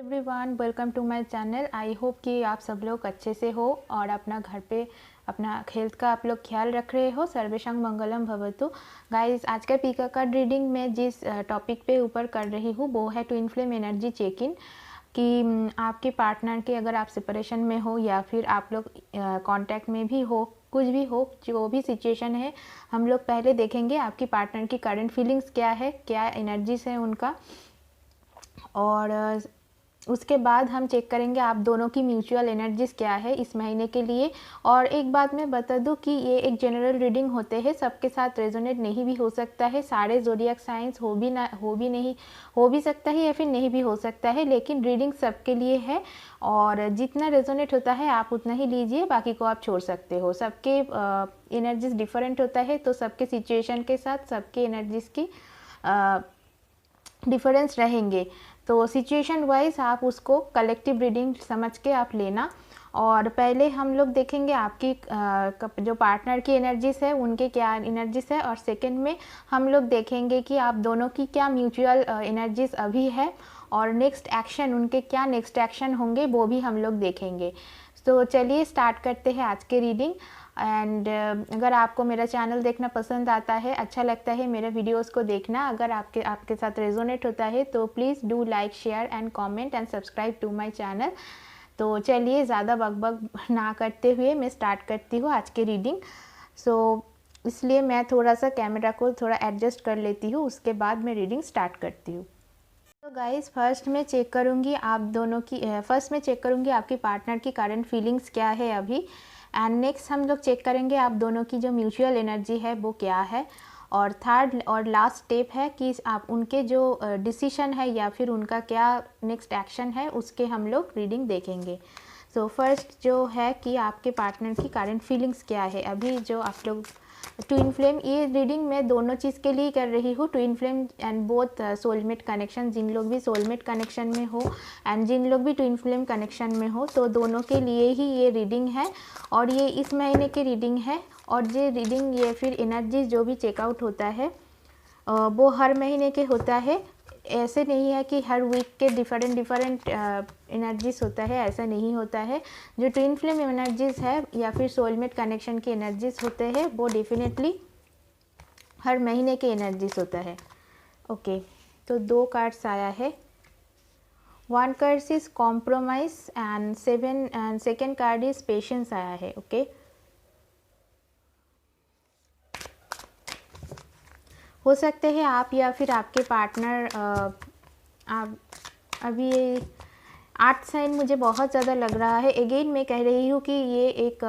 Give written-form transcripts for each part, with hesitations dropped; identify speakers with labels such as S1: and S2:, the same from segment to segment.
S1: Everyone, welcome to my channel. I hope कि आप सब लोग अच्छे से हो और अपना घर पे अपना हेल्थ का आप लोग ख्याल रख रहे हो। सर्वेशं मंगलम भवतु। गाइस, आज का पीका कार्ड रीडिंग में जिस टॉपिक पे ऊपर कर रही हूँ वो है twin flame energy check in. कि आपके पार्टनर के अगर आप सेपरेशन में हो या फिर आप लोग कांटेक्ट में भी हो, कुछ भी हो, जो भी सिचुएशन है, हम लोग पहले देखेंगे आपकी पार्टनर की करंट फीलिंग्स क्या है, क्या एनर्जीज है उनका, और उसके बाद हम चेक करेंगे आप दोनों की म्यूचुअल एनर्जीज क्या है इस महीने के लिए। और एक बात मैं बता दूं कि ये एक जनरल रीडिंग होते हैं, सबके साथ रेजोनेट नहीं भी हो सकता है। सारे ज़ोडिएक साइंस हो भी सकता है या फिर नहीं भी हो सकता है, लेकिन रीडिंग सबके लिए है और जितना रेजोनेट होता है आप उतना ही लीजिए, बाकी को आप छोड़ सकते हो। सबके एनर्जीज डिफरेंट होता है, तो सबके सिचुएशन के साथ सबके एनर्जीज की डिफरेंस रहेंगे। तो सिचुएशन वाइज आप उसको कलेक्टिव रीडिंग समझ के आप लेना। और पहले हम लोग देखेंगे आपकी जो पार्टनर की एनर्जीज है उनके क्या एनर्जीज है, और सेकंड में हम लोग देखेंगे कि आप दोनों की क्या म्यूचुअल एनर्जीज अभी है और नेक्स्ट एक्शन उनके क्या नेक्स्ट एक्शन होंगे वो भी हम लोग देखेंगे। तो चलिए स्टार्ट करते हैं आज के रीडिंग। एंड अगर आपको मेरा चैनल देखना पसंद आता है, अच्छा लगता है मेरे वीडियोस को देखना, अगर आपके साथ रेजोनेट होता है तो please do like, share and comment and subscribe to my channel. तो चलिए ज़्यादा बकबक ना करते हुए मैं स्टार्ट करती हूँ आज की रीडिंग। इसलिए मैं थोड़ा सा कैमरा को थोड़ा एडजस्ट कर लेती हूँ, उसके बाद मैं रीडिंग स्टार्ट करती हूँ। तो गाइस, फर्स्ट मैं चेक करूँगी आपकी पार्टनर की करंट फीलिंग्स क्या है अभी, एंड नेक्स्ट हम लोग चेक करेंगे आप दोनों की जो म्यूचुअल एनर्जी है वो क्या है, और थर्ड और लास्ट स्टेप है कि आप उनके जो डिसीशन है या फिर उनका क्या नेक्स्ट एक्शन है उसके हम लोग रीडिंग देखेंगे। सो फर्स्ट जो है कि आपके पार्टनर की करंट फीलिंग्स क्या है अभी, जो आप लोग ट्विन फ्लेम, ये रीडिंग मैं दोनों चीज़ के लिए कर रही हूँ, twin flame and both soulmate connection, जिन लोग भी सोलमेट कनेक्शन में हो एंड जिन लोग भी ट्विन फ्लेम कनेक्शन में हो, तो दोनों के लिए ही ये रीडिंग है और ये इस महीने की रीडिंग है। और ये रीडिंग ये फिर एनर्जी जो भी चेकआउट होता है वो हर महीने के होता है। ऐसे नहीं है कि हर वीक के डिफरेंट एनर्जीज होता है, ऐसा नहीं होता है। जो ट्विन फ्लेम एनर्जीज है या फिर सोलमेट कनेक्शन की एनर्जीज होते हैं वो डेफिनेटली हर महीने के एनर्जीज होता है। ओके, तो 2 कार्ड्स आया है। 1 card is compromise and second card is patience आया है। ओके, हो सकते हैं आप या फिर आपके पार्टनर आप अभी 8 साइन मुझे बहुत ज़्यादा लग रहा है। अगेन मैं कह रही हूँ कि ये एक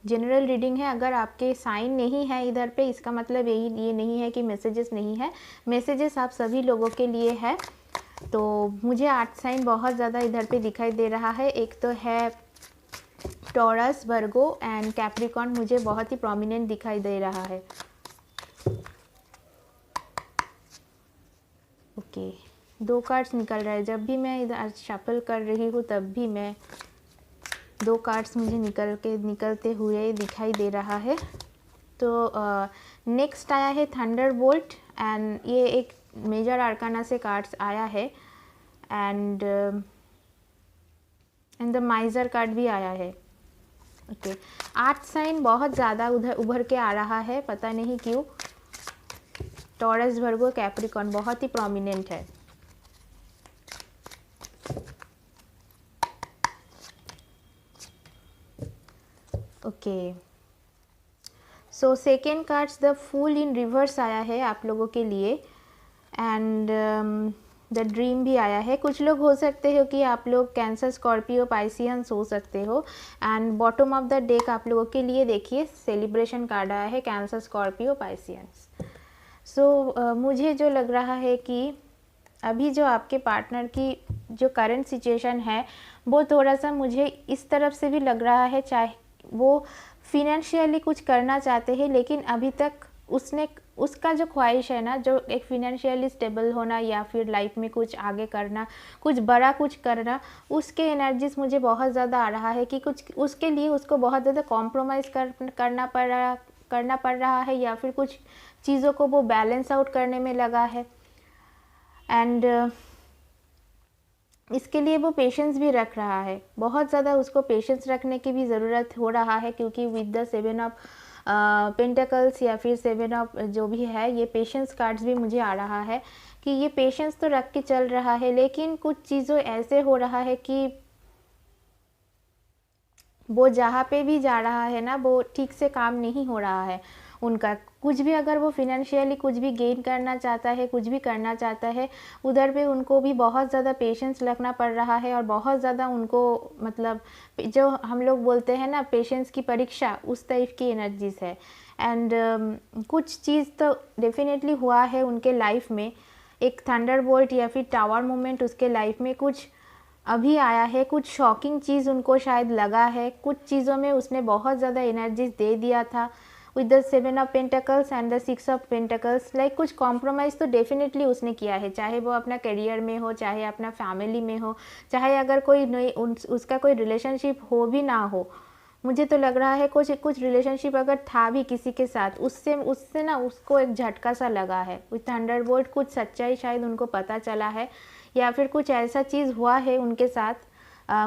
S1: जनरल रीडिंग है। अगर आपके साइन नहीं है इधर पे, इसका मतलब ये नहीं है कि मैसेजेस नहीं है, मैसेजेस आप सभी लोगों के लिए है। तो मुझे 8 साइन बहुत ज़्यादा इधर पे दिखाई दे रहा है। एक तो है टॉरस, वर्गो एंड कैप्रिकॉर्न, मुझे बहुत ही प्रोमिनेंट दिखाई दे रहा है। ओके, 2 कार्ड्स निकल रहा है। जब भी मैं इधर शफल कर रही हूँ तब भी मैं 2 कार्ड्स मुझे निकलते हुए दिखाई दे रहा है। तो नेक्स्ट आया है थंडर बोल्ट, एंड ये एक मेजर आर्काना से कार्ड्स आया है, एंड द माइजर कार्ड भी आया है। ओके, 8 साइन बहुत ज़्यादा उभर के आ रहा है, पता नहीं क्यों। टॉरस, वर्गो, कैप्रिकॉर्न बहुत ही प्रोमिनेंट है। Okay, so second cards the fool in reverse आया है आप लोगों के लिए, एंड द ड्रीम भी आया है। कुछ लोग हो सकते हो कि आप लोग कैंसर, स्कॉर्पियो, पाइसियंस हो सकते हो। And bottom of the deck आप लोगों के लिए देखिए सेलिब्रेशन कार्ड आया है, कैंसर, स्कॉर्पियो, पाइसियंस। सो मुझे जो लग रहा है कि अभी जो आपके पार्टनर की जो करंट सिचुएशन है वो थोड़ा सा मुझे इस तरफ से भी लग रहा है, चाहे वो फिनेंशियली कुछ करना चाहते हैं लेकिन अभी तक उसका जो ख्वाहिश है ना, जो एक फिनेंशियली स्टेबल होना या फिर लाइफ में कुछ आगे करना, कुछ बड़ा कुछ करना, उसके एनर्जीज मुझे बहुत ज़्यादा आ रहा है कि कुछ उसके लिए उसको बहुत ज़्यादा कॉम्प्रोमाइज़ करना पड़ रहा है या फिर कुछ चीज़ों को वो बैलेंस आउट करने में लगा है। एंड इसके लिए वो पेशेंस भी रख रहा है, बहुत ज़्यादा उसको पेशेंस रखने की भी ज़रूरत हो रहा है, क्योंकि विद द 7 ऑफ पेंटिकल्स या फिर 7 ऑफ जो भी है, ये पेशेंस कार्ड्स भी मुझे आ रहा है कि ये पेशेंस तो रख के चल रहा है, लेकिन कुछ चीज़ों ऐसे हो रहा है कि वो जहाँ पे भी जा रहा है ना, वो ठीक से काम नहीं हो रहा है उनका। कुछ भी अगर वो फिनेंशियली कुछ भी गेन करना चाहता है, कुछ भी करना चाहता है, उधर पे उनको भी बहुत ज़्यादा पेशेंस रखना पड़ रहा है, और बहुत ज़्यादा उनको मतलब जो हम लोग बोलते हैं ना पेशेंस की परीक्षा, उस टाइप की एनर्जीज है। एंड कुछ चीज़ तो डेफिनेटली हुआ है उनके लाइफ में, एक थंडरबोल्ट या फिर टावर मोमेंट उसके लाइफ में कुछ अभी आया है, कुछ शॉकिंग चीज़ उनको शायद लगा है, कुछ चीज़ों में उसने बहुत ज़्यादा एनर्जीज दे दिया था with the 7 of pentacles and the 6 of pentacles. Like कुछ कॉम्प्रोमाइज़ तो डेफिनेटली उसने किया है, चाहे वो अपना करियर में हो, चाहे अपना फैमिली में हो, चाहे अगर कोई नई उसका कोई रिलेशनशिप हो भी ना हो। मुझे तो लग रहा है कुछ कुछ रिलेशनशिप अगर था भी किसी के साथ, उससे उससे ना उसको एक झटका सा लगा है विथ थंडरबोल्ट। कुछ सच्चाई शायद उनको पता चला है, या फिर कुछ ऐसा चीज़ हुआ है उनके साथ।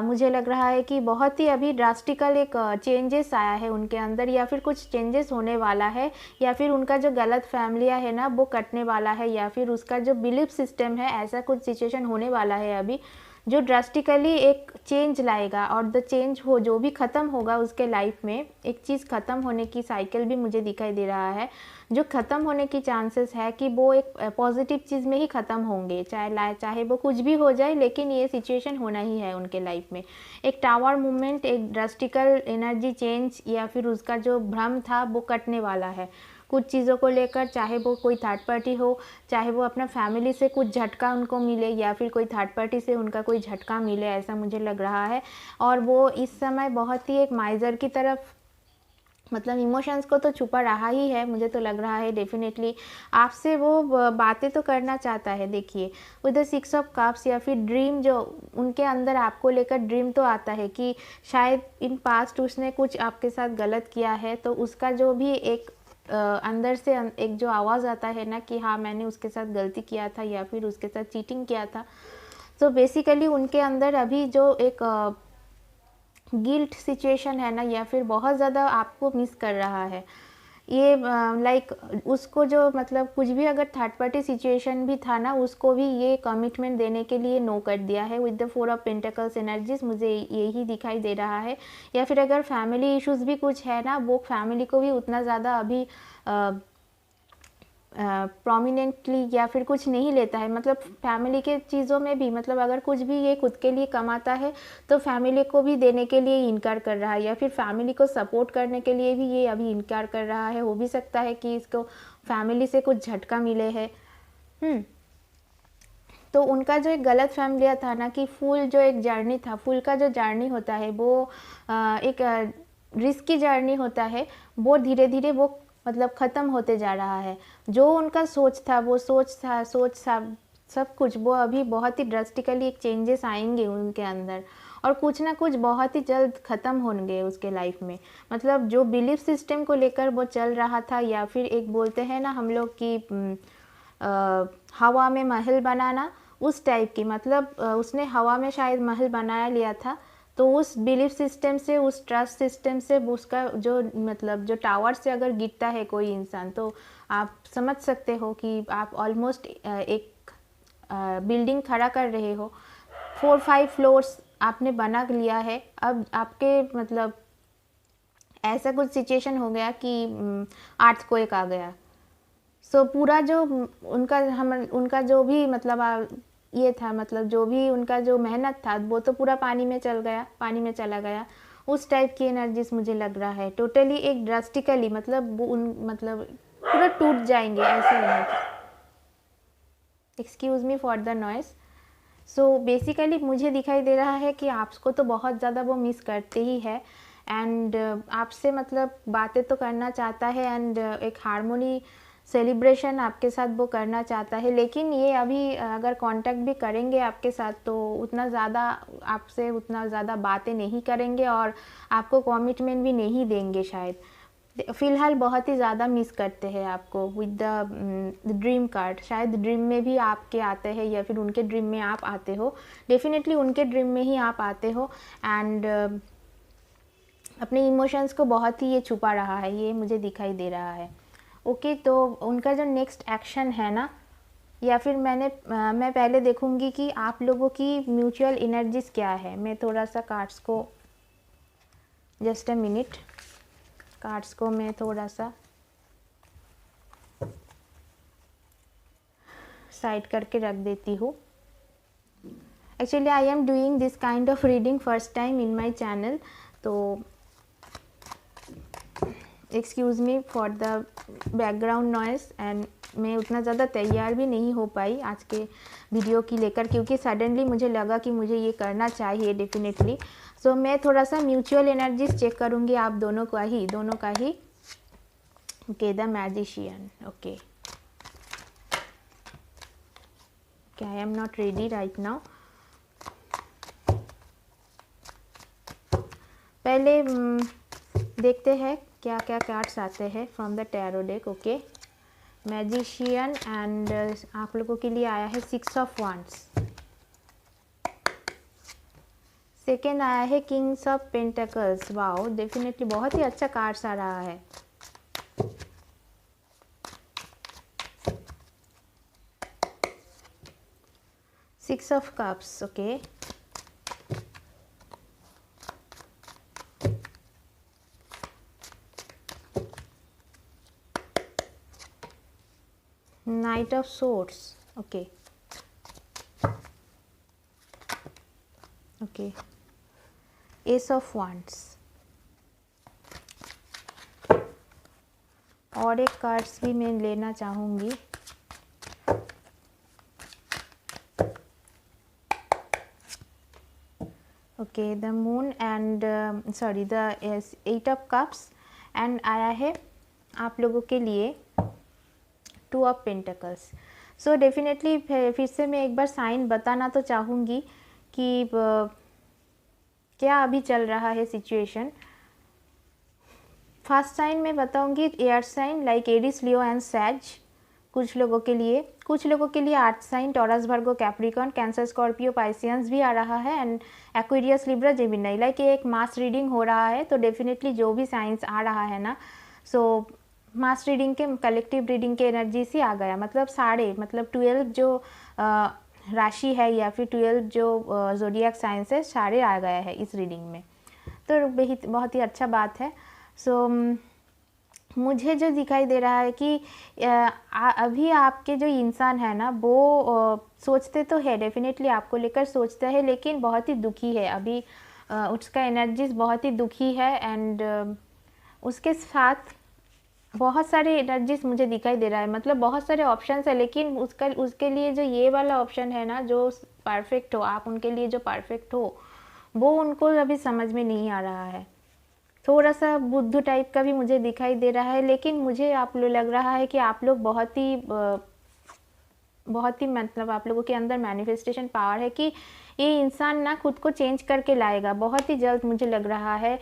S1: मुझे लग रहा है कि बहुत ही अभी ड्रास्टिकल एक चेंजेस आया है उनके अंदर, या फिर कुछ चेंजेस होने वाला है, या फिर उनका जो गलत फैमिलियाँ है ना वो कटने वाला है, या फिर उसका जो बिलीफ सिस्टम है, ऐसा कुछ सिचुएशन होने वाला है अभी जो ड्रास्टिकली एक चेंज लाएगा। और द चेंज हो जो भी ख़त्म होगा उसके लाइफ में, एक चीज़ ख़त्म होने की साइकिल भी मुझे दिखाई दे रहा है, जो ख़त्म होने की चांसेस है कि वो एक पॉजिटिव चीज़ में ही ख़त्म होंगे, चाहे वो कुछ भी हो जाए, लेकिन ये सिचुएशन होना ही है उनके लाइफ में। एक टावर मूवमेंट, एक ड्रास्टिकल एनर्जी चेंज, या फिर उसका जो भ्रम था वो कटने वाला है कुछ चीज़ों को लेकर, चाहे वो कोई थर्ड पार्टी हो, चाहे वो अपना फैमिली से कुछ झटका उनको मिले, या फिर कोई थर्ड पार्टी से उनका कोई झटका मिले, ऐसा मुझे लग रहा है। और वो इस समय बहुत ही एक माइजर की तरफ, मतलब इमोशंस को तो छुपा रहा ही है, मुझे तो लग रहा है डेफिनेटली आपसे वो बातें तो करना चाहता है। देखिए विद द 6 ऑफ कप्स, या फिर ड्रीम जो उनके अंदर आपको लेकर ड्रीम तो आता है कि शायद इन पास्ट उसने कुछ आपके साथ गलत किया है, तो उसका जो भी एक अंदर से एक जो आवाज़ आता है ना कि हाँ मैंने उसके साथ गलती किया था, या फिर उसके साथ चीटिंग किया था। तो बेसिकली उनके अंदर अभी जो एक गिल्ट सिचुएशन है ना, या फिर बहुत ज़्यादा आपको मिस कर रहा है ये, लाइक उसको जो मतलब कुछ भी अगर थर्ड पार्टी सिचुएशन भी था ना, उसको भी ये कमिटमेंट देने के लिए नो कर दिया है with the 4 of pentacles energies, मुझे यही दिखाई दे रहा है। या फिर अगर फैमिली इश्यूज भी कुछ है ना, वो फैमिली को भी उतना ज़्यादा अभी प्रोमिनेंटली या फिर कुछ नहीं लेता है, मतलब फैमिली के चीज़ों में भी, मतलब अगर कुछ भी ये खुद के लिए कमाता है तो फैमिली को भी देने के लिए इनकार कर रहा है, या फिर फैमिली को सपोर्ट करने के लिए भी ये अभी इनकार कर रहा है। हो भी सकता है कि इसको फैमिली से कुछ झटका मिले है। तो उनका जो एक गलत फैमिलिया था ना कि फूल जो एक जर्नी था, फूल का जो जर्नी होता है वो एक रिस्की जर्नी होता है, वो धीरे धीरे वो मतलब ख़त्म होते जा रहा है। जो उनका सोच था, वो सोच था सब कुछ, वो अभी बहुत ही ड्रास्टिकली एक चेंजेस आएंगे उनके अंदर, और कुछ ना कुछ बहुत ही जल्द ख़त्म होंगे उसके लाइफ में। मतलब जो बिलीफ सिस्टम को लेकर वो चल रहा था, या फिर एक बोलते हैं ना हम लोग कि हवा में महल बनाना, उस टाइप की, मतलब उसने हवा में शायद महल बनाया लिया था। तो उस बिलीफ सिस्टम से, उस ट्रस्ट सिस्टम से उसका जो मतलब जो टावर से अगर गिरता है कोई इंसान, तो आप समझ सकते हो कि आप ऑलमोस्ट एक बिल्डिंग खड़ा कर रहे हो, 4-5 फ्लोर्स आपने बना लिया है, अब आपके मतलब ऐसा कुछ सिचुएशन हो गया कि अर्थक्वेक आ गया। सो पूरा जो उनका जो भी मतलब ये था, मतलब जो भी उनका जो मेहनत था वो तो पूरा पानी में चला गया। उस टाइप की एनर्जीज मुझे लग रहा है टोटली एक ड्रास्टिकली, मतलब मतलब पूरा टूट जाएंगे ऐसे energy. Excuse me for the noise. So basically मुझे दिखाई दे रहा है कि आपको तो बहुत ज़्यादा वो मिस करते ही है, एंड आपसे मतलब बातें तो करना चाहता है, एंड एक हारमोनी सेलिब्रेशन आपके साथ वो करना चाहता है। लेकिन ये अभी अगर कांटेक्ट भी करेंगे आपके साथ तो उतना ज़्यादा बातें नहीं करेंगे, और आपको कमिटमेंट भी नहीं देंगे शायद। फ़िलहाल बहुत ही ज़्यादा मिस करते हैं आपको विद द ड्रीम कार्ड। शायद ड्रीम में भी आपके आते हैं या फिर उनके ड्रीम में आप आते हो, डेफिनेटली उनके ड्रीम में ही आप आते हो। एंड अपने इमोशंस को बहुत ही ये छुपा रहा है, ये मुझे दिखाई दे रहा है। ओके, तो उनका जो नेक्स्ट एक्शन है ना, या फिर मैं पहले देखूंगी कि आप लोगों की म्यूचुअल एनर्जीज क्या है। मैं थोड़ा सा कार्ड्स को, जस्ट अ मिनट, कार्ड्स को मैं थोड़ा सा साइड करके रख देती हूँ। Actually I am doing this kind of reading first time in my channel, तो excuse me for the background noise. And मैं उतना ज़्यादा तैयार भी नहीं हो पाई आज के वीडियो की लेकर, क्योंकि सडनली मुझे लगा कि मुझे ये करना चाहिए डेफिनेटली। सो मैं थोड़ा सा म्यूचुअल एनर्जीज चेक करूँगी आप दोनों का ही। Okay, the magician. Okay, I am not ready right now. पहले देखते हैं क्या क्या कार्ड्स आते हैं from the tarot deck. Okay, magician and आप लोगों के लिए आया है 6 ऑफ वांड्स। सेकेंड आया है Kings of pentacles. Wow, definitely बहुत ही अच्छा कार्ड्स आ रहा है। Six of cups. Okay, night of swords. Okay, S of wands. और एक कार्ड्स भी मैं लेना चाहूँगी। Okay, the moon and sorry the 8 of cups. And आया है आप लोगों के लिए 2 ऑफ पेंटिकल्स। सो डेफिनेटली फिर से मैं एक बार साइन बताना तो चाहूँगी कि क्या अभी चल रहा है सिचुएशन। फर्स्ट साइन मैं बताऊँगी air sign like Aries, Leo and Sag. कुछ लोगों के लिए earth sign Taurus, Virgo, Capricorn, Cancer, Scorpio, Pisces भी आ रहा है and Aquarius, Libra, Gemini. Like ये एक मास रीडिंग हो रहा है, तो डेफिनेटली जो भी साइंस आ रहा है ना, सो मास रीडिंग के कलेक्टिव रीडिंग के एनर्जी से आ गया। मतलब 12 जो राशि है या फिर 12 जो ज़ोडिएक साइंस है, सारे आ गया है इस रीडिंग में, तो बहुत ही अच्छा बात है। सो मुझे जो दिखाई दे रहा है कि अभी आपके जो इंसान है ना, वो सोचते तो है, डेफिनेटली आपको लेकर सोचता है, लेकिन बहुत ही दुखी है अभी। उसका एनर्जीज बहुत ही दुखी है एंड उसके साथ बहुत सारे एनर्जीज मुझे दिखाई दे रहा है। मतलब बहुत सारे ऑप्शंस है, लेकिन उसके लिए जो ये वाला ऑप्शन है ना, जो परफेक्ट हो, आप उनके लिए जो परफेक्ट हो, वो उनको अभी समझ में नहीं आ रहा है। थोड़ा सा बुद्धू टाइप का भी मुझे दिखाई दे रहा है, लेकिन मुझे लग रहा है कि आप लोग बहुत ही मतलब आप लोगों के अंदर मैनिफेस्टेशन पावर है कि ये इंसान ना खुद को चेंज करके लाएगा बहुत ही जल्द। मुझे लग रहा है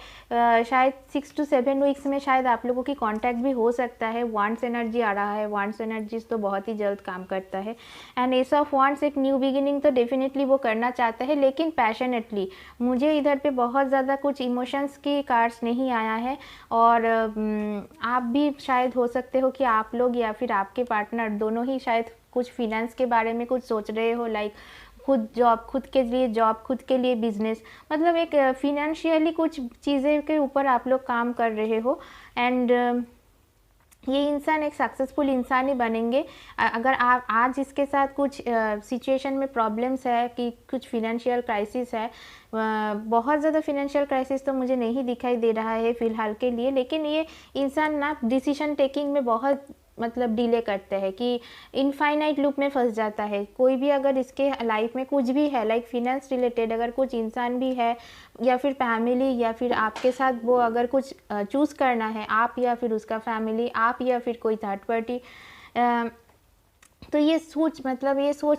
S1: शायद 6 to 7 वीक्स में शायद आप लोगों की कांटेक्ट भी हो सकता है। वांड्स एनर्जी आ रहा है, वांड्स एनर्जीज तो बहुत ही जल्द काम करता है। एंड एस ऑफ वांड्स एक न्यू बिगिनिंग तो डेफिनेटली वो करना चाहता है, लेकिन पैशनेटली। मुझे इधर पे बहुत ज़्यादा कुछ इमोशंस की कार्ड्स नहीं आया है। और आप भी शायद हो सकते हो कि आप लोग या फिर आपके पार्टनर दोनों ही शायद कुछ फिनेंस के बारे में कुछ सोच रहे हो, लाइक खुद के लिए जॉब, खुद के लिए बिजनेस, मतलब एक फिनेंशियली कुछ चीज़ें के ऊपर आप लोग काम कर रहे हो। एंड ये इंसान एक सक्सेसफुल इंसान ही बनेंगे अगर आप आज इसके साथ कुछ सिचुएशन में प्रॉब्लम्स है कि कुछ फिनेंशियल क्राइसिस है। बहुत ज़्यादा फिनेंशियल क्राइसिस तो मुझे नहीं दिखाई दे रहा है फ़िलहाल के लिए, लेकिन ये इंसान ना डिसीजन टेकिंग में बहुत मतलब डिले करते हैं कि इनफाइनाइट लूप में फंस जाता है। कोई भी अगर इसके लाइफ में कुछ भी है, लाइक फिनेंस रिलेटेड अगर कुछ इंसान भी है या फिर फैमिली या फिर आपके साथ, वो अगर कुछ चूज़ करना है, आप या फिर उसका फैमिली, आप या फिर कोई थर्ड पार्टी, तो ये सोच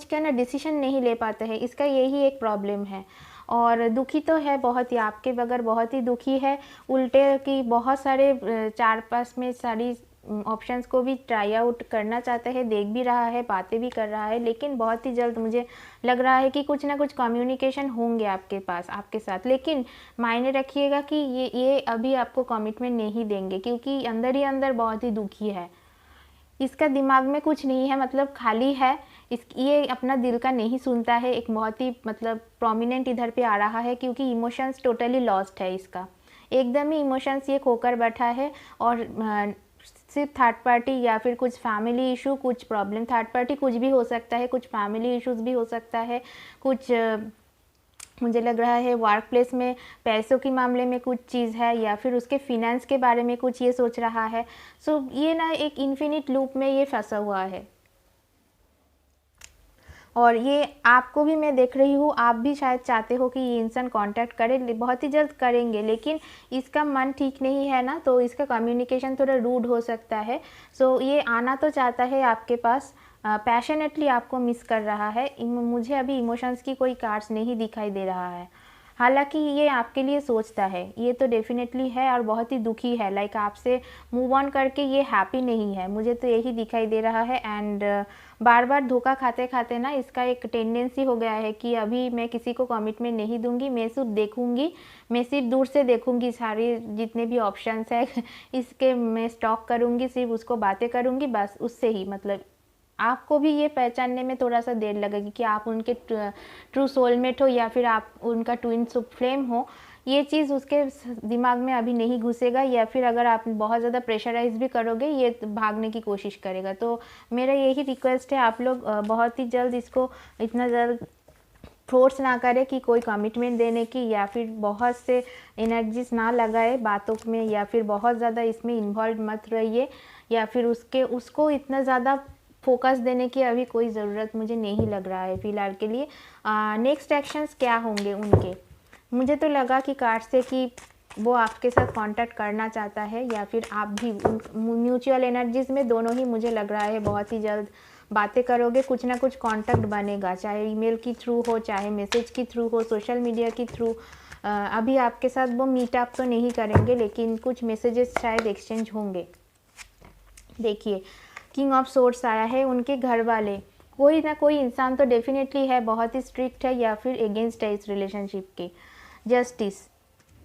S1: कर ना डिसीजन नहीं ले पाते हैं। इसका यही एक प्रॉब्लम है। और दुखी तो है बहुत ही, आपके बगैर बहुत ही दुखी है। उल्टे की बहुत सारे 4 पास में सारी ऑप्शंस को भी ट्राई आउट करना चाहता है, देख भी रहा है, बातें भी कर रहा है, लेकिन बहुत ही जल्द मुझे लग रहा है कि कुछ ना कुछ कम्युनिकेशन होंगे आपके पास, आपके साथ। लेकिन मायने रखिएगा कि ये अभी आपको कमिटमेंट नहीं देंगे, क्योंकि अंदर ही अंदर बहुत ही दुखी है। इसका दिमाग में कुछ नहीं है, मतलब खाली है। ये अपना दिल का नहीं सुनता है। एक बहुत ही मतलब प्रोमिनेंट इधर पे आ रहा है, क्योंकि इमोशंस टोटली लॉस्ट है इसका, एकदम ही इमोशंस ये खोकर बैठा है। और सिर्फ थर्ड पार्टी या फिर कुछ फैमिली इशू, कुछ प्रॉब्लम, थर्ड पार्टी कुछ भी हो सकता है, कुछ फैमिली इश्यूज भी हो सकता है, कुछ मुझे लग रहा है वर्क प्लेस में पैसों के मामले में कुछ चीज़ है, या फिर उसके फिनेंस के बारे में कुछ ये सोच रहा है। सो ये ना एक इन्फिनिट लूप में ये फंसा हुआ है। और ये आपको भी मैं देख रही हूँ, आप भी शायद चाहते हो कि ये इंसान कांटेक्ट करे, बहुत ही जल्द करेंगे, लेकिन इसका मन ठीक नहीं है ना, तो इसका कम्युनिकेशन थोड़ा रूड हो सकता है। सो ये आना तो चाहता है आपके पास, पैशनेटली आपको मिस कर रहा है। मुझे अभी इमोशंस की कोई कार्ड्स नहीं दिखाई दे रहा है, हालांकि ये आपके लिए सोचता है, ये तो डेफिनेटली है, और बहुत ही दुखी है। लाइक आपसे मूव ऑन करके ये हैप्पी नहीं है, मुझे तो यही दिखाई दे रहा है। एंड बार बार धोखा खाते खाते ना इसका एक टेंडेंसी हो गया है कि अभी मैं किसी को कमिटमेंट नहीं दूंगी, मैं सिर्फ देखूंगी, मैं सिर्फ दूर से देखूंगी, सारे जितने भी ऑप्शंस है इसके मैं स्टॉक करूंगी, सिर्फ उसको बातें करूंगी, बस उससे ही मतलब। आपको भी ये पहचानने में थोड़ा सा देर लगेगी कि आप उनके ट्रू सोलमेट हो या फिर आप उनका ट्विन फ्लेम हो। ये चीज़ उसके दिमाग में अभी नहीं घुसेगा, या फिर अगर आप बहुत ज़्यादा प्रेशराइज भी करोगे ये भागने की कोशिश करेगा। तो मेरा यही रिक्वेस्ट है, आप लोग बहुत ही जल्द इसको इतना जल्द फोर्स ना करें कि कोई कमिटमेंट देने की, या फिर बहुत से एनर्जीज ना लगाए बातों में, या फिर बहुत ज़्यादा इसमें इन्वॉल्व मत रहिए, या फिर उसको इतना ज़्यादा फोकस देने की अभी कोई ज़रूरत मुझे नहीं लग रहा है फ़िलहाल के लिए। नेक्स्ट एक्शंस क्या होंगे उनके, मुझे तो लगा कि कार्ड से कि वो आपके साथ कांटेक्ट करना चाहता है, या फिर आप भी म्यूचुअल एनर्जीज में दोनों ही मुझे लग रहा है बहुत ही जल्द बातें करोगे, कुछ ना कुछ कांटेक्ट बनेगा, चाहे ईमेल के थ्रू हो, चाहे मैसेज के थ्रू हो, सोशल मीडिया के थ्रू। अभी आपके साथ वो मीटअप तो नहीं करेंगे, लेकिन कुछ मैसेजेस शायद एक्सचेंज होंगे। देखिए किंग ऑफ सोर्ड्स आया है, उनके घर वाले कोई ना कोई इंसान तो डेफिनेटली है, बहुत ही स्ट्रिक्ट है या फिर अगेंस्ट है इस रिलेशनशिप के। जस्टिस,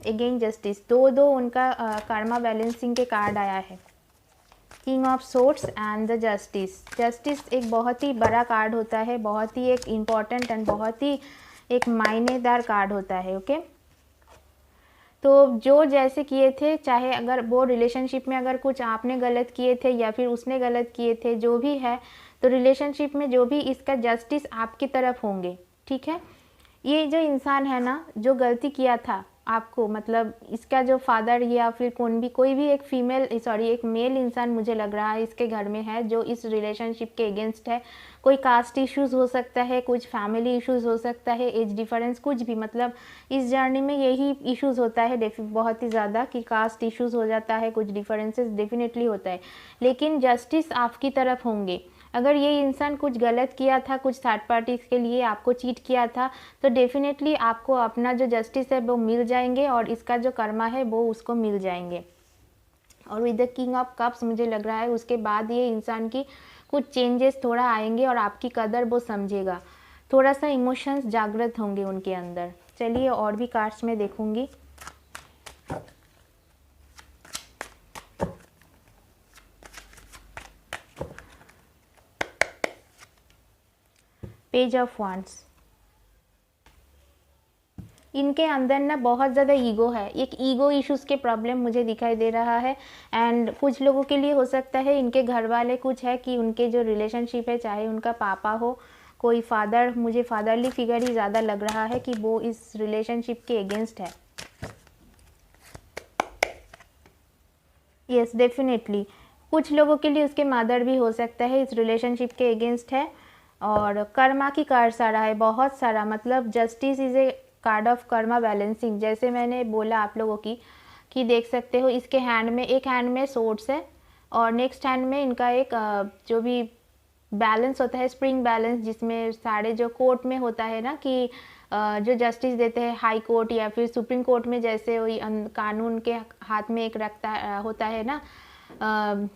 S1: अगेन जस्टिस, दो उनका कर्मा बैलेंसिंग के कार्ड आया है। King of swords and the justice. Justice एक बहुत ही बड़ा कार्ड होता है, बहुत ही एक इम्पॉर्टेंट एंड बहुत ही एक मायनेदार कार्ड होता है। ओके, तो जो जैसे किए थे, चाहे अगर वो रिलेशनशिप में अगर कुछ आपने गलत किए थे या फिर उसने गलत किए थे, जो भी है, तो रिलेशनशिप में जो भी इसका जस्टिस आपकी तरफ होंगे। ठीक है, ये जो इंसान है ना, जो गलती किया था आपको, मतलब इसका जो फादर या फिर कोई भी एक एक मेल इंसान मुझे लग रहा है इसके घर में है, जो इस रिलेशनशिप के अगेंस्ट है। कोई कास्ट इश्यूज हो सकता है, कुछ फैमिली इश्यूज हो सकता है, एज डिफरेंस, कुछ भी, मतलब इस जर्नी में यही इश्यूज होता है बहुत ही ज़्यादा, कि कास्ट इश्यूज हो जाता है, कुछ डिफरेंसेस डेफिनेटली होता है, लेकिन जस्टिस आपकी तरफ होंगे। अगर ये इंसान कुछ गलत किया था, कुछ थर्ड पार्टी के लिए आपको चीट किया था, तो डेफिनेटली आपको अपना जो जस्टिस है वो मिल जाएंगे, और इसका जो कर्मा है वो उसको मिल जाएंगे। और with the king of cups मुझे लग रहा है उसके बाद ये इंसान की कुछ चेंजेस थोड़ा आएंगे, और आपकी कदर वो समझेगा, थोड़ा सा इमोशंस जागृत होंगे उनके अंदर। चलिए और भी कार्ड्स में देखूंगी। Page of wands. इनके अंदर ना बहुत ज़्यादा ईगो है, एक ईगो इश्यूज के प्रॉब्लम मुझे दिखाई दे रहा है। एंड कुछ लोगों के लिए हो सकता है इनके घर वाले कुछ है कि उनके जो रिलेशनशिप है, चाहे उनका पापा हो, कोई फादर, मुझे फादरली फिगर ही ज़्यादा लग रहा है कि वो इस रिलेशनशिप के अगेंस्ट है। यस डेफिनेटली, कुछ लोगों के लिए उसके मदर भी हो सकता है इस रिलेशनशिप के अगेंस्ट है। और कर्मा की कार्ड्स आ रहा है बहुत सारा, मतलब justice is a card of Karma balancing, जैसे मैंने बोला आप लोगों की कि देख सकते हो इसके हैंड में, एक हैंड में सोर्ड्स है, और नेक्स्ट हैंड में इनका एक जो भी बैलेंस होता है, स्प्रिंग बैलेंस, जिसमें सारे जो कोर्ट में होता है ना कि जो जस्टिस देते हैं हाई कोर्ट या फिर सुप्रीम कोर्ट में, जैसे वही कानून के हाथ में एक रखता होता है ना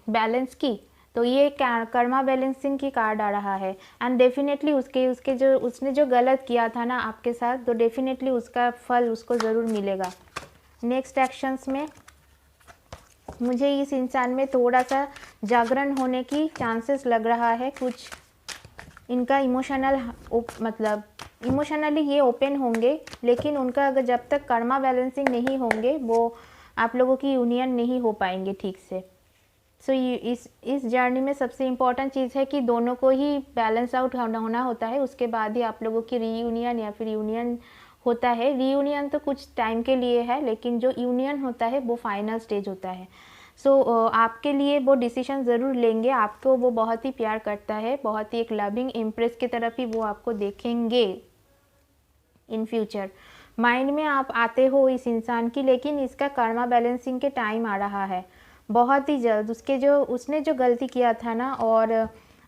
S1: बैलेंस की, तो ये कर्मा बैलेंसिंग की कार्ड आ रहा है। एंड डेफिनेटली उसके जो उसने जो गलत किया था ना आपके साथ, तो डेफिनेटली उसका फल उसको ज़रूर मिलेगा। नेक्स्ट एक्शंस में मुझे इस इंसान में थोड़ा सा जागरण होने की चांसेस लग रहा है। कुछ इनका मतलब इमोशनली ये ओपन होंगे, लेकिन उनका अगर जब तक कर्मा बैलेंसिंग नहीं होंगे वो आप लोगों की यूनियन नहीं हो पाएंगे ठीक से। सो इस जर्नी में सबसे इम्पॉर्टेंट चीज़ है कि दोनों को ही बैलेंस आउट होना होता है, उसके बाद ही आप लोगों की रीयूनियन या फिर यूनियन होता है। रीयूनियन तो कुछ टाइम के लिए है, लेकिन जो यूनियन होता है वो फाइनल स्टेज होता है। सो आपके लिए वो डिसीजन ज़रूर लेंगे, आपको वो बहुत ही प्यार करता है, बहुत ही एक लविंग इम्प्रेस की तरफ ही वो आपको देखेंगे इन फ्यूचर। माइंड में आप आते हो इस इंसान की, लेकिन इसका कर्मा बैलेंसिंग के टाइम आ रहा है बहुत ही जल्द। उसने जो गलती किया था ना, और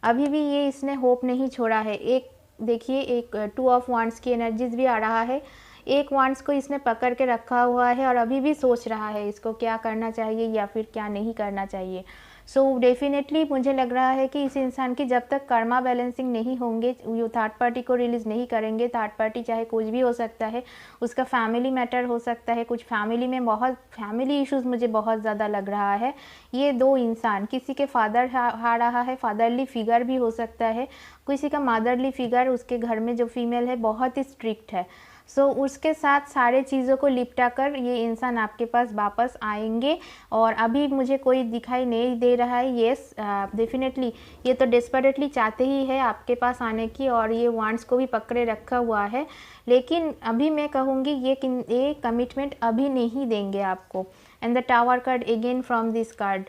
S1: अभी भी ये इसने होप नहीं छोड़ा है। एक देखिए, एक 2 ऑफ वांड्स की एनर्जीज भी आ रहा है। एक वांड्स को इसने पकड़ के रखा हुआ है और अभी भी सोच रहा है इसको क्या करना चाहिए या फिर क्या नहीं करना चाहिए। सो डेफिनेटली मुझे लग रहा है कि इस इंसान की जब तक कर्मा बैलेंसिंग नहीं होंगे, वो थर्ड पार्टी को रिलीज़ नहीं करेंगे। थर्ड पार्टी चाहे कुछ भी हो सकता है, उसका फैमिली मैटर हो सकता है, कुछ फैमिली में बहुत फैमिली इश्यूज मुझे बहुत ज़्यादा लग रहा है। ये दो इंसान, किसी के फादर आ रहा है, फादरली फिगर भी हो सकता है, किसी का मदरली फिगर, उसके घर में जो फीमेल है बहुत ही स्ट्रिक्ट है। सो उसके साथ सारे चीज़ों को लिपटा कर ये इंसान आपके पास वापस आएंगे, और अभी मुझे कोई दिखाई नहीं दे रहा है। येस, डेफिनेटली ये तो डेस्परेटली चाहते ही है आपके पास आने की, और ये वांड्स को भी पकड़े रखा हुआ है, लेकिन अभी मैं कहूँगी ये कमिटमेंट अभी नहीं देंगे आपको। And the tower card again from this card,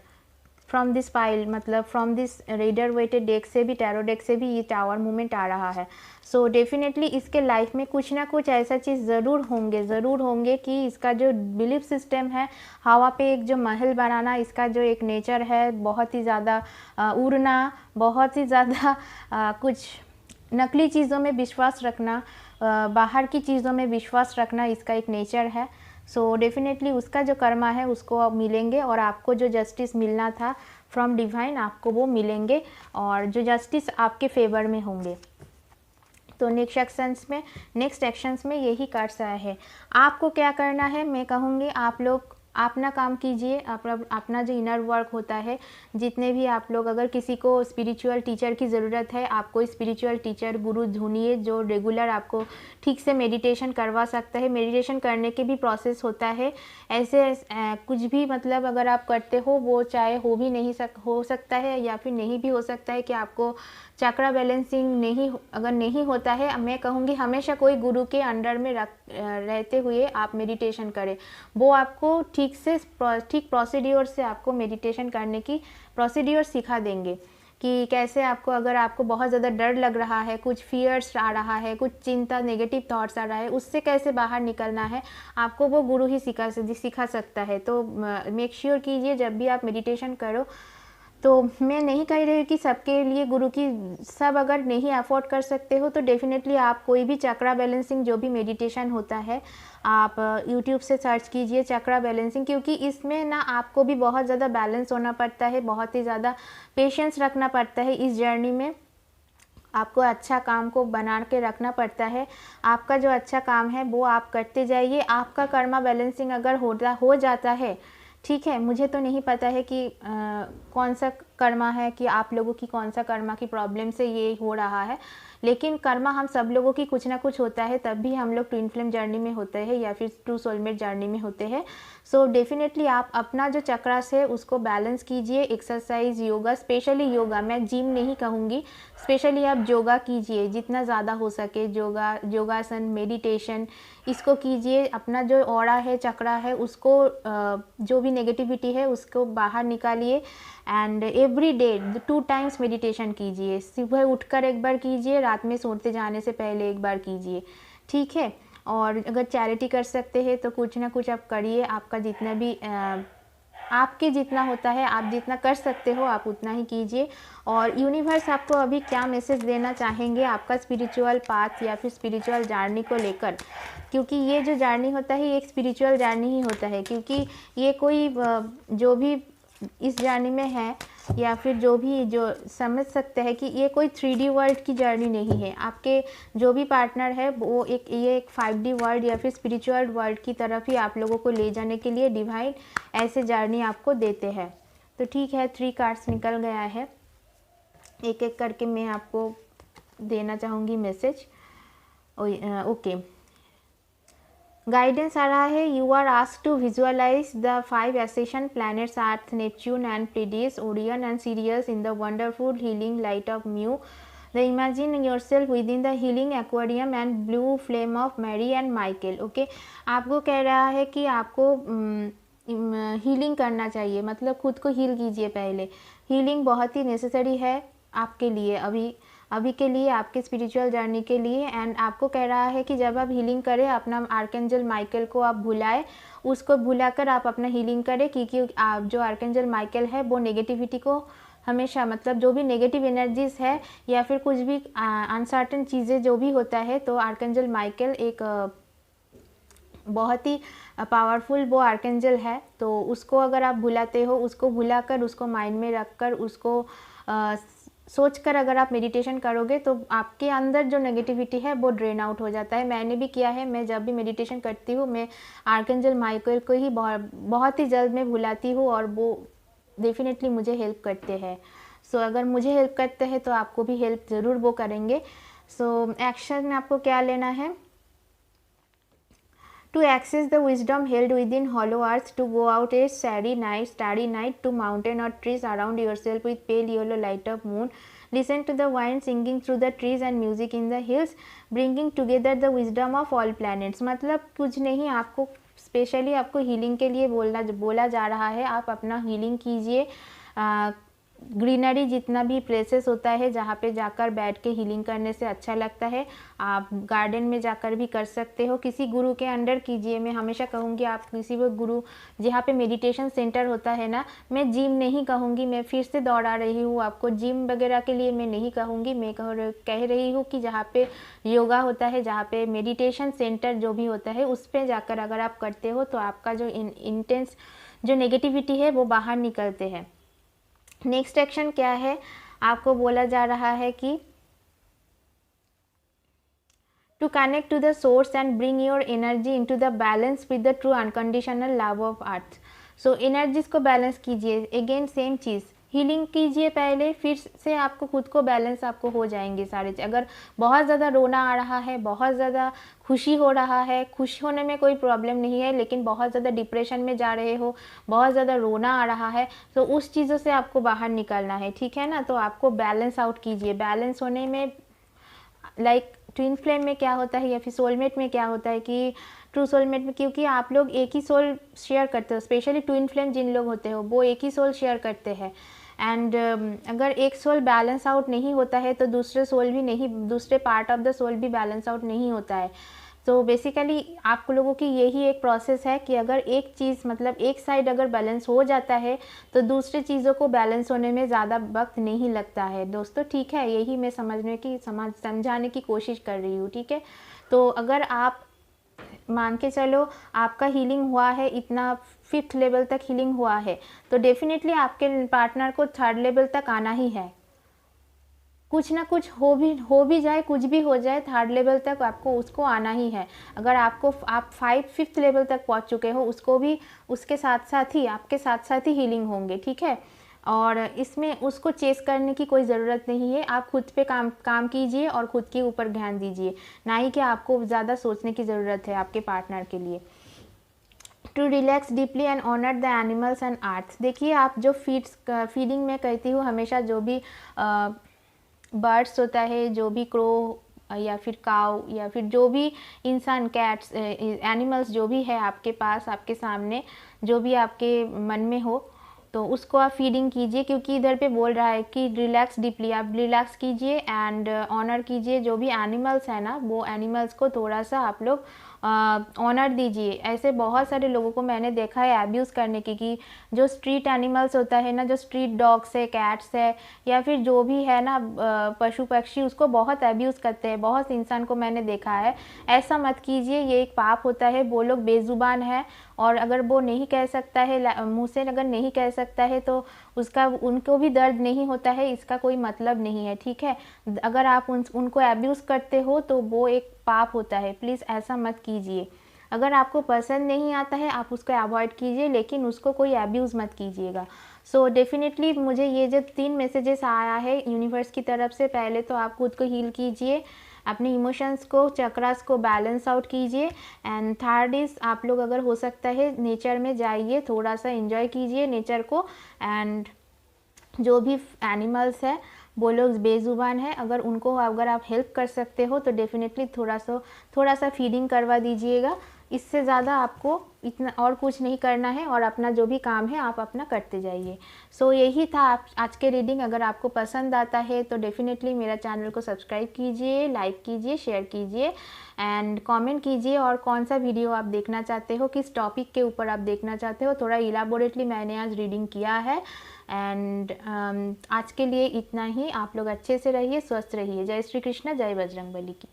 S1: from this pile, मतलब from this Rider weighted deck से भी, टैरो डेक से भी ये टावर मूवमेंट आ रहा है। सो डेफिनेटली इसके लाइफ में कुछ ना कुछ ऐसा चीज़ ज़रूर होंगे कि इसका जो बिलीफ सिस्टम है, हवा पे एक जो महल बनाना, इसका जो एक नेचर है बहुत ही ज़्यादा उड़ना, बहुत ही ज़्यादा कुछ नकली चीज़ों में विश्वास रखना, बाहर की चीज़ों में विश्वास रखना, इसका एक नेचर है। सो डेफिनेटली उसका जो कर्मा है उसको आप मिलेंगे, और आपको जो जस्टिस मिलना था फ्रॉम डिवाइन आपको वो मिलेंगे, और जो जस्टिस आपके फेवर में होंगे। तो नेक्स्ट एक्शंस में यही कार्ड्स आया है। आपको क्या करना है, मैं कहूँगी आप लोग अपना काम कीजिए, अपना जो इनर वर्क होता है। जितने भी आप लोग, अगर किसी को स्पिरिचुअल टीचर की ज़रूरत है, आपको स्पिरिचुअल टीचर गुरु ढूंढिए जो रेगुलर आपको ठीक से मेडिटेशन करवा सकता है। मेडिटेशन करने के भी प्रोसेस होता है, ऐसे कुछ भी, मतलब अगर आप करते हो वो चाहे हो सकता है या फिर नहीं भी हो सकता है कि आपको चक्रा बैलेंसिंग अगर नहीं होता है, मैं कहूँगी हमेशा कोई गुरु के अंडर में रहते हुए आप मेडिटेशन करें। वो आपको ठीक प्रोसीड्योर से आपको मेडिटेशन करने की प्रोसीड्योर सिखा देंगे कि कैसे आपको, अगर आपको बहुत ज़्यादा डर लग रहा है, कुछ फियर्स आ रहा है, कुछ चिंता, नेगेटिव थॉट्स आ रहा है, उससे कैसे बाहर निकलना है, आपको वो गुरु ही सिखा सकता है। तो मेक श्योर कीजिए जब भी आप मेडिटेशन करो, तो मैं नहीं कह रही कि सबके लिए गुरु की, सब अगर नहीं अफोर्ड कर सकते हो तो डेफिनेटली आप कोई भी चक्रा बैलेंसिंग जो भी मेडिटेशन होता है, आप यूट्यूब से सर्च कीजिए चक्रा बैलेंसिंग, क्योंकि इसमें ना आपको भी बहुत ज़्यादा बैलेंस होना पड़ता है, बहुत ही ज़्यादा पेशेंस रखना पड़ता है इस जर्नी में। आपको अच्छा काम को बना के रखना पड़ता है। आपका जो अच्छा काम है वो आप करते जाइए। आपका कर्मा बैलेंसिंग अगर हो जाता है, ठीक है, मुझे तो नहीं पता है कि कौन सा कर्मा है, कि आप लोगों की कौन सा कर्मा की प्रॉब्लम से ये हो रहा है, लेकिन कर्मा हम सब लोगों की कुछ ना कुछ होता है, तब भी हम लोग ट्विन फ्लेम जर्नी में होते हैं या फिर टू सोलमेट जर्नी में होते हैं। सो डेफिनेटली आप अपना जो चक्रास है उसको बैलेंस कीजिए। एक्सरसाइज, योगा, स्पेशली योगा, मैं जिम नहीं कहूँगी, स्पेशली आप योगा कीजिए जितना ज़्यादा हो सके। योगासन, मेडिटेशन, इसको कीजिए। अपना जो ऑरा है, चक्रा है, उसको जो भी नेगेटिविटी है उसको बाहर निकालिए। And every day 2 times meditation कीजिए। सुबह उठकर एक बार कीजिए, रात में सोते जाने से पहले एक बार कीजिए, ठीक है। और अगर चैरिटी कर सकते हैं तो कुछ ना कुछ आप करिए। आपका जितना भी आपके जितना होता है, आप जितना कर सकते हो आप उतना ही कीजिए। और यूनिवर्स आपको अभी क्या मैसेज देना चाहेंगे आपका स्पिरिचुअल पाथ या फिर स्पिरिचुअल जर्नी को लेकर, क्योंकि ये जो जर्नी होता है ये एक स्पिरिचुअल जर्नी ही होता है, क्योंकि ये कोई जो भी इस जर्नी में है या फिर जो भी जो समझ सकते हैं कि ये कोई 3D वर्ल्ड की जर्नी नहीं है। आपके जो भी पार्टनर है वो ये एक 5D वर्ल्ड या फिर स्पिरिचुअल वर्ल्ड की तरफ ही आप लोगों को ले जाने के लिए डिवाइन ऐसे जर्नी आपको देते हैं। तो ठीक है, 3 कार्ड्स निकल गया है, एक एक करके मैं आपको देना चाहूँगी मैसेज। ओके, गाइडेंस आ रहा है, you are asked to visualise the 5 ascension planets earth, Neptune and Pleiades, Orion and Sirius in the wonderful healing light of Mu. The imagine yourself with in the healing aquarium and blue flame of Mary and Michael. Okay, आपको कह रहा है कि आपको healing करना चाहिए, मतलब खुद को हील कीजिए पहले। हीलिंग बहुत ही नेसेसरी है आपके लिए अभी के लिए, आपके स्पिरिचुअल जर्नी के लिए। एंड आपको कह रहा है कि जब आप हीलिंग करें अपना आर्कएंजल माइकल को आप भुलाएं, उसको भुलाकर आप अपना हीलिंग करें, क्योंकि आप जो आर्कएंजल माइकल है वो नेगेटिविटी को हमेशा, मतलब जो भी नेगेटिव एनर्जीज है या फिर कुछ भी अनसर्टेन चीज़ें जो भी होता है, तो आर्कएंजल माइकल एक बहुत ही पावरफुल वो आर्कएंजल है। तो उसको अगर आप भुलाते हो, उसको भुलाकर उसको माइंड में रखकर उसको सोचकर अगर आप मेडिटेशन करोगे तो आपके अंदर जो नेगेटिविटी है वो ड्रेन आउट हो जाता है। मैंने भी किया है, मैं जब भी मेडिटेशन करती हूँ मैं आर्कएंजल माइकल को ही बहुत ही जल्द में भुलाती हूँ और वो डेफिनेटली मुझे हेल्प करते हैं। सो अगर मुझे हेल्प करते हैं तो आपको भी हेल्प ज़रूर वो करेंगे। सो एक्शन आपको क्या लेना है? To access the wisdom held within hollow earth, to go out a starry night to mountain or trees, surround yourself with pale yellow light of moon, listen to the wind singing through the trees and music in the hills, bringing together the wisdom of all planets। मतलब कुछ नहीं, आपको specially आपको healing के लिए बोला जा रहा है। आप अपना हीलिंग कीजिए, ग्रीनरी जितना भी प्लेसेस होता है जहाँ पे जाकर बैठ के हीलिंग करने से अच्छा लगता है, आप गार्डन में जाकर भी कर सकते हो। किसी गुरु के अंडर कीजिए, मैं हमेशा कहूँगी आप किसी वो गुरु जहाँ पे मेडिटेशन सेंटर होता है ना, मैं जिम नहीं कहूँगी, मैं फिर से दोहरा रही हूँ आपको, जिम वगैरह के लिए मैं नहीं कहूँगी, मैं कह रही हूँ कि जहाँ पे योगा होता है, जहाँ पे मेडिटेशन सेंटर जो भी होता है उस पर जाकर अगर आप करते हो तो आपका जो इंटेंस जो नेगेटिविटी है वो बाहर निकलते हैं। नेक्स्ट एक्शन क्या है? आपको बोला जा रहा है कि to connect to the source and bring your energy into the balance with the true unconditional love of earth. So energies को बैलेंस कीजिए, अगेन सेम चीज़, हीलिंग कीजिए पहले, फिर से आपको खुद को बैलेंस आपको हो जाएंगे सारे। अगर बहुत ज़्यादा रोना आ रहा है, बहुत ज़्यादा खुशी हो रहा है, खुश होने में कोई प्रॉब्लम नहीं है, लेकिन बहुत ज़्यादा डिप्रेशन में जा रहे हो, बहुत ज़्यादा रोना आ रहा है, तो उस चीज़ों से आपको बाहर निकलना है, ठीक है ना। तो आपको बैलेंस आउट कीजिए। बैलेंस होने में लाइक ट्विन फ्लेम में क्या होता है या फिर सोलमेट में क्या होता है कि ट्रू सोलमेट में, क्योंकि आप लोग एक ही सोल शेयर करते हो, स्पेशली ट्विन फ्लेम जिन लोग होते हो वो एक ही सोल शेयर करते हैं। एंड अगर एक सोल बैलेंस आउट नहीं होता है तो दूसरे सोल भी नहीं, दूसरे पार्ट ऑफ द सोल भी बैलेंस आउट नहीं होता है। तो बेसिकली आप लोगों की यही एक प्रोसेस है कि अगर एक चीज़ मतलब एक साइड अगर बैलेंस हो जाता है तो दूसरी चीज़ों को बैलेंस होने में ज़्यादा वक्त नहीं लगता है दोस्तों, ठीक है। यही मैं समझाने की कोशिश कर रही हूँ, ठीक है। तो अगर आप मान के चलो आपका हीलिंग हुआ है, इतना 5th लेवल तक हीलिंग हुआ है, तो डेफिनेटली आपके पार्टनर को 3rd लेवल तक आना ही है। कुछ ना कुछ हो भी जाए, कुछ भी हो जाए, 3rd लेवल तक आपको उसको आना ही है। अगर आप 5th लेवल तक पहुंच चुके हो, उसको भी उसके साथ साथ ही आपके साथ साथ ही हीलिंग होंगे, ठीक है। और इसमें उसको चेस करने की कोई ज़रूरत नहीं है। आप खुद पे काम कीजिए और खुद के ऊपर ध्यान दीजिए, ना ही कि आपको ज़्यादा सोचने की ज़रूरत है आपके पार्टनर के लिए। To relax deeply and honour the animals and arts. देखिए, आप जो फीडिंग में कहती हूँ हमेशा, जो भी बर्ड्स होता है, जो भी क्रो या फिर काऊ या फिर जो भी इंसान, कैट्स, एनिमल्स जो भी है आपके पास, आपके सामने, जो भी आपके मन में हो, तो उसको आप फीडिंग कीजिए। क्योंकि इधर पे बोल रहा है कि रिलैक्स डीपली, आप रिलैक्स कीजिए एंड ऑनर कीजिए जो भी एनिमल्स है ना, वो एनिमल्स को थोड़ा सा आप लोग ऑनर दीजिए। ऐसे बहुत सारे लोगों को मैंने देखा है एब्यूज़ करने की, कि जो स्ट्रीट एनिमल्स होता है ना, जो स्ट्रीट डॉग्स है, कैट्स है, या फिर जो भी है ना पशु पक्षी, उसको बहुत एब्यूज़ करते हैं। बहुत इंसान को मैंने देखा है। ऐसा मत कीजिए, ये एक पाप होता है। वो लोग बेज़ुबान है, और अगर वो नहीं कह सकता है, मुँह से अगर नहीं कह सकता है, तो उसका उनको भी दर्द नहीं होता है, इसका कोई मतलब नहीं है, ठीक है। अगर आप उनको एब्यूज़ करते हो तो वो एक पाप होता है। प्लीज़ ऐसा मत कीजिए। अगर आपको पसंद नहीं आता है, आप उसको अवॉइड कीजिए, लेकिन उसको कोई एब्यूज़ मत कीजिएगा। सो डेफिनेटली मुझे ये जब 3 मैसेजेस आया है यूनिवर्स की तरफ से, पहले तो आप खुद को हील कीजिए, अपने इमोशंस को, चक्रास को बैलेंस आउट कीजिए। एंड थर्ड इज़, आप लोग अगर हो सकता है नेचर में जाइए, थोड़ा सा एंजॉय कीजिए नेचर को। एंड जो भी एनिमल्स है वो लोग बेज़ुबान है, अगर आप हेल्प कर सकते हो तो डेफिनेटली थोड़ा सा फीडिंग करवा दीजिएगा। इससे ज़्यादा आपको इतना और कुछ नहीं करना है, और अपना जो भी काम है आप अपना करते जाइए। सो यही था आज के रीडिंग। अगर आपको पसंद आता है तो डेफिनेटली मेरा चैनल को सब्सक्राइब कीजिए, लाइक कीजिए, शेयर कीजिए, एंड कमेंट कीजिए और कौन सा वीडियो आप देखना चाहते हो, किस टॉपिक के ऊपर आप देखना चाहते हो। थोड़ा इलाबोरेटली मैंने आज रीडिंग किया है। एंड आज के लिए इतना ही। आप लोग अच्छे से रहिए, स्वस्थ रहिए। जय श्री कृष्ण, जय बजरंगबली की।